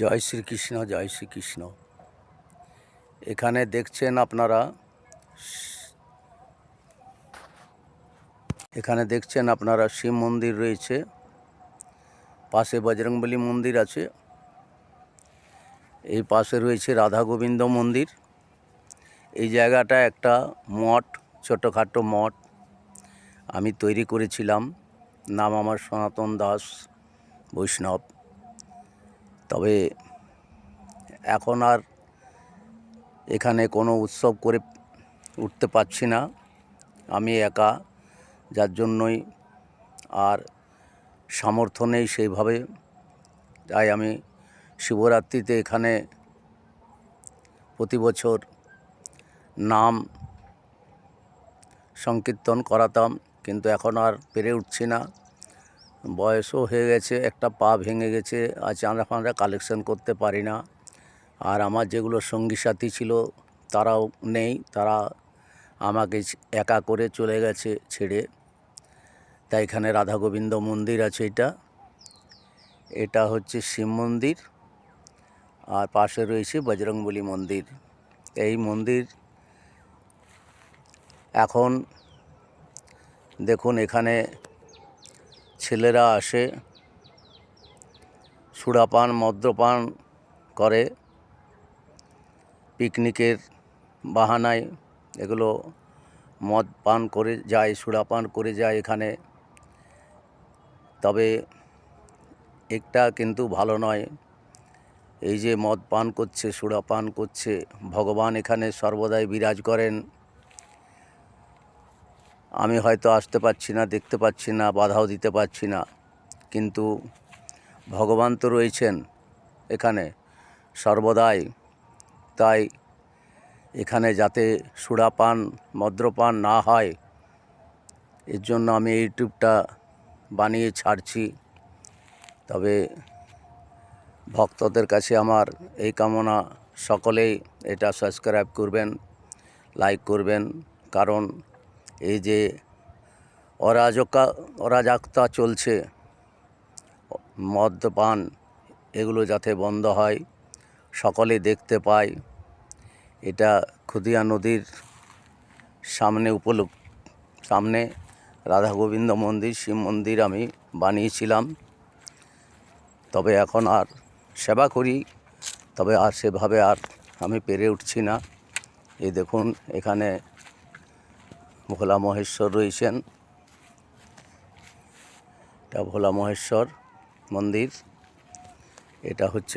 জয় শ্রীকৃষ্ণ, জয় শ্রীকৃষ্ণ। এখানে দেখছেন আপনারা শিব মন্দির রয়েছে, পাশে বজরংবলী মন্দির আছে, এই পাশে রয়েছে রাধা গোবিন্দ মন্দির। এই জায়গাটা একটা মঠ, ছোটোখাটো মঠ আমি তৈরি করেছিলাম। নাম আমার সনাতন দাস বৈষ্ণব। তবে এখন আর এখানে কোনো উৎসব করে উঠতে পারছি না, আমি একা, যার জন্যই আর সামর্থ্য নেই সেইভাবে। তাই আমি শিবরাত্রিতে এখানে প্রতি বছর নাম সংকীর্তন করাতাম, কিন্তু এখন আর পেরে উঠছি না। বয়সও হয়ে গেছে, একটা পা ভেঙে গেছে, আর চাঁদা ফাঁদা কালেকশন করতে পারি না। আর আমার যেগুলো সঙ্গী সাথী ছিল তারাও নেই, তারা আমাকে একা করে চলে গেছে ছেড়ে। তাই এখানে রাধা গোবিন্দ মন্দির আছে। এটা হচ্ছে শিব মন্দির, আর পাশে রয়েছে বজরংবলী মন্দির। এই মন্দির এখন দেখুন, এখানে ছেলেরা আসে, সুরাপান মদ্যপান করে, পিকনিকের বাহানায় এগুলো মদ পান করে যায়, সুরাপান করে যায় এখানে। তবে এটা কিন্তু ভালো নয়। এই যে মদ পান করছে, সুরাপান করছে, ভগবান এখানে সর্বদাই বিরাজ করেন। আমি হয়তো আসতে পারছি না, দেখতে পাচ্ছি না, বাধাও দিতে পারছি না, কিন্তু ভগবান তো রয়েছেন এখানে সর্বদাই। তাই এখানে যাতে সুরাপান মদ্যপান না হয়, এর জন্য আমি ইউটিউবটা বানিয়ে ছাড়ছি। তবে ভক্তদের কাছে আমার এই কামনা, সকলেই এটা সাবস্ক্রাইব করবেন, লাইক করবেন, কারণ এই যে অরাজকতা চলছে, মদ্যপান, এগুলো যাতে বন্ধ হয়, সকলে দেখতে পায়। এটা খুদিয়া নদীর সামনে রাধা গোবিন্দ মন্দির, শিব মন্দির আমি বানিয়েছিলাম। তবে এখন আর সেবা করি, তবে আর সেভাবে আর আমি পেরে উঠছি না। এই দেখুন, এখানে ভোলা মহেশ্বর রয়েছেন, এটা ভোলা মহেশ্বর মন্দির। এটা হচ্ছে